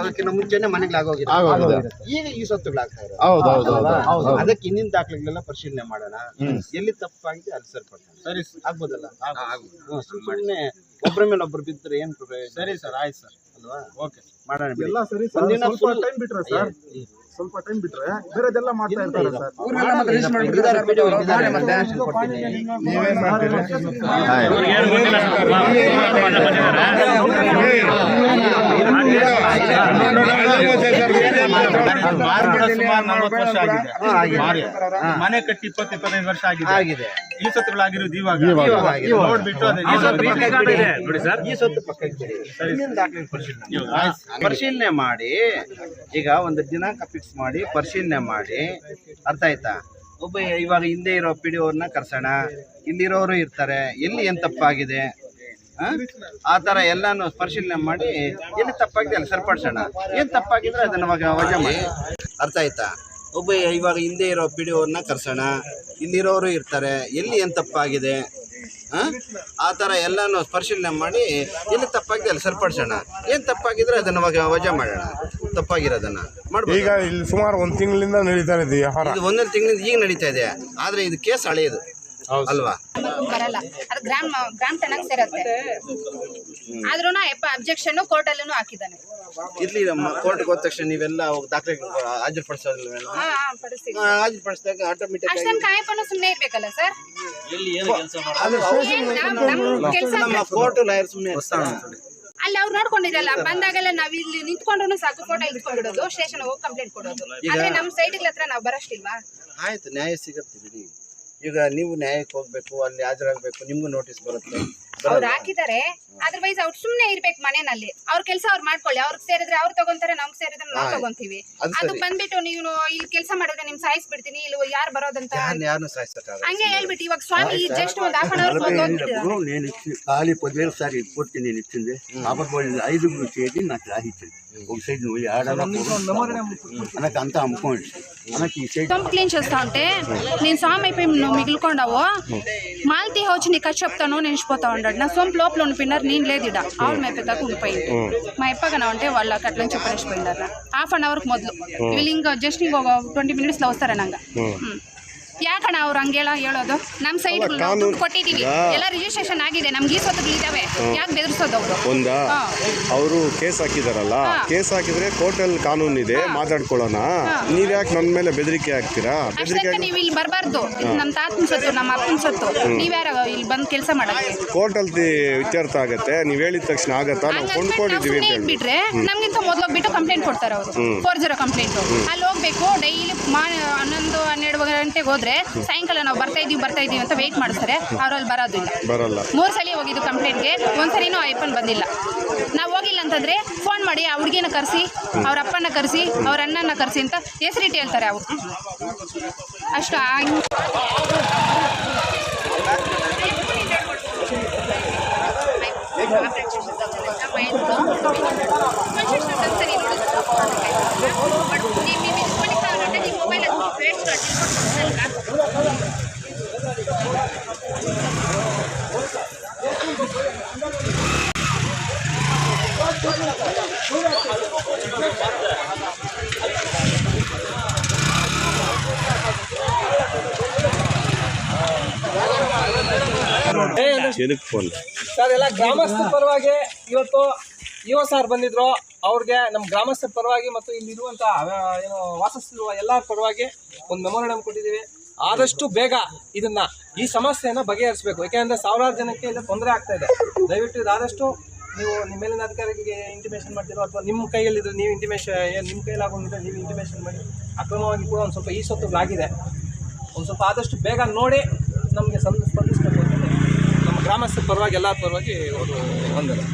ಆಗೋಕ್ಕಿಂತ ಮುಂಚೆನೆ ಮನೆಗಳಾಗೋಗಿದೆ. ಈಗ ಈ ಸತ್ತುಗಳಾಗ್ತಾ ಇರೋದು. ಅದಕ್ಕೆ ಹಿಂದಿನ ದಾಖಲೆಗಳೆಲ್ಲ ಪರಿಶೀಲನೆ ಮಾಡೋಣ, ಎಲ್ಲಿ ತಪ್ಪಾಗಿದೆ ಅಲ್ಲಿ ಸರಿಪಡೋಣ. ಸರಿ ಆಗ್ಬೋದಲ್ಲ? ಸುಮ್ಮನೆ ಒಬ್ಬರ ಮೇಲೆ ಒಬ್ರು ಬಿದ್ದರೆ ಏನು ಪ್ರಯೋಜನ? ಸರಿ ಸರ್, ಆಯ್ತು ಸರ್, ಅಲ್ವಾ? ಓಕೆ, ಮಾಡೋಣ. ಎಲ್ಲ ಸರಿ. ಸ್ವಲ್ಪ ಟೈಮ್ ಬಿಟ್ರೆ ಸರ್, ಸ್ವಲ್ಪ ಟೈಮ್ ಬಿಟ್ರೆ ಬೇರೆದೆಲ್ಲ ಮಾಡ್ತಾ ಇರ್ತಾರೆ ಸರ್. ನೀವೇನ್ ಮಾಡ್ತೀರಿ? ಮನೆ ಕಟ್ಟಿ 20-25 ವರ್ಷ ಆಗಿದೆ. ಈ ಸತ್ತುಗಳಾಗಿರೋದು ಇವಾಗ ನೋಡ್ಬಿಟ್ಟು ಈ ಸತ್ತು ಪಕ್ಕಕ್ಕೆ ಪರಿಶೀಲನೆ ಮಾಡಿ, ಈಗ ಒಂದು ದಿನಾಂಕ ಫಿಕ್ಸ್ ಮಾಡಿ ಪರಿಶೀಲನೆ ಮಾಡಿ, ಅರ್ಥ ಆಯ್ತಾ? ಒಬ್ಬ ಇವಾಗ ಹಿಂದೆ ಇರೋ PDO ಕರ್ಸೋಣ, ಇಲ್ಲಿರೋರು ಇರ್ತಾರೆ, ಎಲ್ಲಿ ಏನು ತಪ್ಪಾಗಿದೆ ಆ ಥರ ಎಲ್ಲಾನು ಪರಿಶೀಲನೆ ಮಾಡಿ ಎಲ್ಲಿ ತಪ್ಪಾಗಿದೆ ಅಲ್ಲಿ ಸರಿಪಡಿಸೋಣ. ಏನು ತಪ್ಪಾಗಿದ್ರೆ ಅದನ್ನು ವಜಾ ಮಾಡಿ, ಅರ್ಥ ಆಯ್ತಾ? ಒಬ್ಬ ಇವಾಗ ಹಿಂದೆ ಇರೋ PDO ಕರ್ಸೋಣ, ಇಲ್ಲಿರೋರು ಇರ್ತಾರೆ, ಎಲ್ಲಿ ಏನು ತಪ್ಪಾಗಿದೆ ಆ ಥರ ಎಲ್ಲಾನು ಪರಿಶೀಲನೆ ಮಾಡಿ ಎಲ್ಲಿ ತಪ್ಪಾಗಿದೆ ಅಲ್ಲಿ ಸರಿಪಡಿಸೋಣ. ಏನು ತಪ್ಪಾಗಿದ್ರೆ ಅದನ್ನು ವಜಾ ಮಾಡೋಣ, ತಪ್ಪಾಗಿರೋದನ್ನ ಮಾಡ್ಬೋದು. ಈಗ ಇಲ್ಲಿ ಸುಮಾರು 1 ತಿಂಗಳಿಂದ ನಡೀತಾ ಇದೆ ವ್ಯವಹಾರ. ಇದು 1 ತಿಂಗಳಿಂದ ಈಗ ನಡೀತಾ ಇದೆ, ಆದರೆ ಇದು ಕೇಸ್ ಹಳೆಯದು ಅಲ್ವಾ? ಬರಲ್ಲ, ಅದು ಗ್ರಾಮ್ ಟೆನಾಗ್ ಸೇರುತ್ತೆ. ಆದ್ರೂ ಅಬ್ಜೆಕ್ಷನ್ ಕೋರ್ಟಲ್ಲೂ ಹಾಕಿದ್ದಾನೆ. ಇರ್ಲಿ, ಕೋರ್ಟ್ಗೆ ಹೋದ ತಕ್ಷಣ ನೀವೆಲ್ಲ ದಾಖಲೆ ಹಾಜರುಪಡಿಸೋದಿಲ್ಲ? ಹಾಜರುಪಡಿಸಿದಾಗ ಆಟೋಮೆಟಿಕ್ ಅಷ್ಟೊಂದು ಕಾಯಪನ್ನು ಸುಮ್ಮನೆ ಇರ್ಬೇಕಲ್ಲ ಸರ್. ನಮ್ಮ ಕೋರ್ಟ್ ಲಾಯರ್ ಸುಮ್ಮನೆ ಅಲ್ಲಿ ಅವ್ರು ನೋಡ್ಕೊಂಡಿರಲ್ಲ, ಬಂದಾಗೆಲ್ಲ ನಾವ್ ಇಲ್ಲಿ ನಿಂತ್ಕೊಂಡ್ರು ಸಾಕು, ಫೋಟೋ ಇಟ್ಕೊಂಡ್ಬಿಡೋದು, ಸ್ಟೇಷನ್ ಹೋಗಿ ಕಂಪ್ಲೇಂಟ್ ಕೊಡೋದು. ಆದ್ರೆ ನಮ್ ಸೈಡ್ಗಳ ಹತ್ರ ನಾವ್ ಬರಷ್ಟಿಲ್ವಾ? ಆಯ್ತು, ನ್ಯಾಯ ಸಿಗುತ್ತೆ ಬಿಡಿ. ಈಗ ನೀವು ನ್ಯಾಯಕ್ಕೆ ಹೋಗ್ಬೇಕು, ಅಲ್ಲಿ ಹಾಜರಾಗಬೇಕು, ನಿಮ್ಗೂ ನೋಟಿಸ್ ಬರುತ್ತೆ. ಅವ್ರು ಹಾಕಿದ್ದಾರೆ, ಅದರ್ವೈಸ್ ಅವ್ರು ಸುಮ್ನೆ ಇರ್ಬೇಕು ಮನೆಯಲ್ಲಿ. ಅವ್ರ ಕೆಲಸ ಅವ್ರು ಮಾಡ್ಕೊಳ್ಳಿ. ಅವ್ರಿಗೆ ಸೇರಿದ್ರೆ ಅವ್ರು ತಗೊಂತಾರೆ, ನಮ್ಗೆ ಸೇರಿದ್ರೆ ನಾವು ತಗೊಂತೀವಿ. ಅದು ಬಂದ್ಬಿಟ್ಟು ನೀವು ಇಲ್ಲಿ ಕೆಲಸ ಮಾಡಿದ್ರೆ ನಿಮ್ ಸಾಯಿಸ್ಬಿಡ್ತೀನಿ, ಇಲ್ಲಿ ಯಾರು ಬರೋದಂತ ಹಂಗೆ ಹೇಳ್ಬಿಟ್ಟು ఇవాళ స్వామి జస్ట్ ಒಂದು హాఫ్ అన్ అవర్ ముందు నేను ఖాళీ 10,000 సారి పూర్తి నేను ఇచ్చింది. అప్పుడు 5 చేసి నాకు రాహించింది. ఒక సైడ్ నువ్వు ఆడనకు అంతా అమ్ముకోండి మనకి ఈ సైడ్ కంప్లైంట్ చేస్తా ఉంటే నేను స్వామి అయిపోయి నువ్వు మిగులుకోండావు మాల్తీ వచ్చి నీకు ఖర్చు చెప్తాను నేను ఇచ్చిపోతా ఉన్నాడు. నా సొంత లోపల ఉండిపోయినారు, నేను లేదు ఇడ ఆవిడ మేపేదాకా ఉండిపోయింది. మా ఇప్పగా ఉంటే వాళ్ళకి అట్లా చెప్పేసిపోయినారు. హాఫ్ అన్ అవర్కి ಮೊದಲು వీళ్ళు ఇంకా జస్ట్ ఇంకొక 20 minutesలో వస్తారా ನಂಗೆ. ಯಾಕಣ್ಣ ಅವ್ರು ಹಂಗೆಲ್ಲ ಹೇಳೋದು? ನಮ್ಮ ಸೈಡ್ ದುಡ್ಡು ಕೊಟ್ಟಿದ್ದೀವಿ, ಎಲ್ಲ ರಿಜಿಸ್ಟ್ರೇಷನ್ ಆಗಿದೆ, ನಮ್ಗೆ ಈ ಸ್ವತ್ತುಗಳಿದ್ದಾವೆ, ಯಾಕೆ ಬೆದರಿಸೋದು ಅವರು? ಒಂದಾ ಅವರು ಕೇಸ್ ಹಾಕಿದಾರಲ್ಲ, ಕೇಸ್ ಹಾಕಿದ್ರೆ ಕೋರ್ಟಲ್ಲಿ ಕಾನೂನು ಇದೆ, ಮಾತಾಡ್ಕೊಳ್ಳೋಣ. ನೀವ್ಯಾಕೆ ನನ್ನ ಮೇಲೆ ಬೆದರಿಕೆ ಹಾಕ್ತೀರಾ? ಬೆದರಿಕೆ ನೀವು ಇಲ್ಲಿ ಬರಬಾರ್ದು. ನಮ್ಮ ತಾತನ ಸೊತ್ತು, ನಮ್ಮ ಅಪ್ಪನ ಸೊತ್ತು, ನೀವ್ಯಾರ ಇಲ್ಲಿ ಬಂದು ಕೆಲಸ ಮಾಡೋಕ್ಕೆ? ಕೋರ್ಟಲ್ಲಿ ಇತ್ಯರ್ಥ ಆಗತ್ತೆ, ನೀವು ಹೇಳಿದ ತಕ್ಷಣ ಆಗತ್ತಾ? ನಾವು ಕೊಂಡ್ಕೊಂಡಿದ್ದೀವಿ ಅಂತ ಹೇಳ್ಬಿಟ್ರೆ ನಮ್ಗಿಂತ ಮೊದಲು ಹೋಗ್ಬಿಟ್ಟು ಕಂಪ್ಲೇಂಟ್ ಕೊಡ್ತಾರೆ ಅವರು, 40 ಕಂಪ್ಲೇಂಟ್. ಅಲ್ಲಿ ಹೋಗ್ಬೇಕು, ಡೈಲಿ 11-12 ಗಂಟೆಗೆ ಹೋದ್ರೆ ಸಾಯಂಕಾಲ ನಾವು ಬರ್ತಾ ಇದೀವಿ ಅಂತ ವೇಟ್ ಮಾಡಿಸ್ತಾರೆ. ಅವ್ರಲ್ಲಿ ಬರಲ್ಲ. 3 ಸಲ ಹೋಗಿದ್ದು ಕಂಪ್ಲೇಂಟ್ಗೆ, ಒಂದ್ಸರಿನೂ ಅಯ್ಯಪ್ಪನ್ ಬಂದಿಲ್ಲ. ನಾವು ಹೋಗಿಲ್ಲ ಅಂತಂದ್ರೆ ಫೋನ್ ಮಾಡಿ ಆ ಹುಡುಗಿನ ಕರೆಸಿ, ಅವ್ರ ಅಪ್ಪನ ಕರೆಸಿ, ಅವ್ರ ಅಣ್ಣನ ಕರೆಸಿ ಅಂತ ಹೆಸರಿಟ್ಟು ಹೇಳ್ತಾರೆ ಅವರು. ಅಷ್ಟು ಸರ್, ಎಲ್ಲ ಗ್ರಾಮಸ್ಥರ ಪರವಾಗಿ ಇವತ್ತು ಇಒ ಸರ್ ಬಂದಿದ್ರು. ಅವ್ರಿಗೆ ನಮ್ಮ ಗ್ರಾಮಸ್ಥರ ಪರವಾಗಿ ಮತ್ತು ಇಲ್ಲಿರುವಂಥ ಏನು ವಾಸಿಸುವ ಎಲ್ಲರ ಪರವಾಗಿ ಒಂದು ಮೆಮೊರಂಡಮ್ ಕೊಟ್ಟಿದ್ದೀವಿ. ಆದಷ್ಟು ಬೇಗ ಈ ಸಮಸ್ಯೆಯನ್ನು ಬಗೆಹರಿಸಬೇಕು. ಯಾಕೆಂದರೆ ಸಾವಿರಾರು ಜನಕ್ಕೆ ಇಲ್ಲಿ ತೊಂದರೆ ಆಗ್ತಾ ಇದೆ. ದಯವಿಟ್ಟು ಇದಾದಷ್ಟು ನೀವು ನಿಮ್ಮ ಮೇಲಿನ ಅಧಿಕಾರಿಗೆ ಇಂಟಿಮೇಷನ್ ಮಾಡ್ತೀರೋ ಅಥವಾ ನಿಮ್ಮ ಕೈಯಲ್ಲಿದ್ದರೆ ನೀವು ನಿಮ್ಮ ಕೈಲಾಗೋದ್ರೆ ನೀವು ಇಂಟಿಮೇಷನ್ ಮಾಡಿ. ಅಕ್ರಮವಾಗಿ ಕೂಡ ಒಂದು ಸ್ವಲ್ಪ ಈ ಸೊತ್ತುಗಳಾಗಿದೆ, ಒಂದು ಸ್ವಲ್ಪ ಆದಷ್ಟು ಬೇಗ ನೋಡಿ ನಮಗೆ ಸ್ಪಂದಿಸಬೇಕು ಅಂತ ನಮ್ಮ ಗ್ರಾಮಸ್ಥರ ಪರವಾಗಿ ಎಲ್ಲರ ಪರವಾಗಿ ಒಂದು ವಂದನೆ.